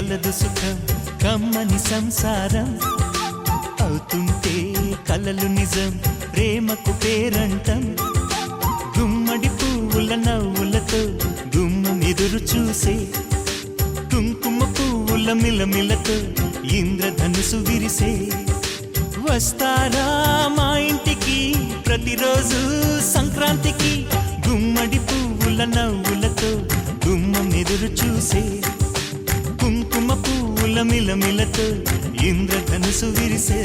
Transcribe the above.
కలదు సుఖం కమ్మని సంసారం అవుతుంటే కలలు నిజం ప్రేమకు పేరంటం గుమ్మడి పువ్వుల నవ్వులతో గుమ్మం ఎదురు చూసే కుంకుమ పువ్వుల మిలమిలతో ఇంద్రధనుసు విరిసే వస్తారా మా ఇంటికి ప్రతిరోజు సంక్రాంతికి గుమ్మడి పువ్వుల నవ్వులతో గుమ్మం ఎదురు చూసే కుంకుమ పువ్వుల మిలమిలతో ఇంద్రధనుసు విరిసే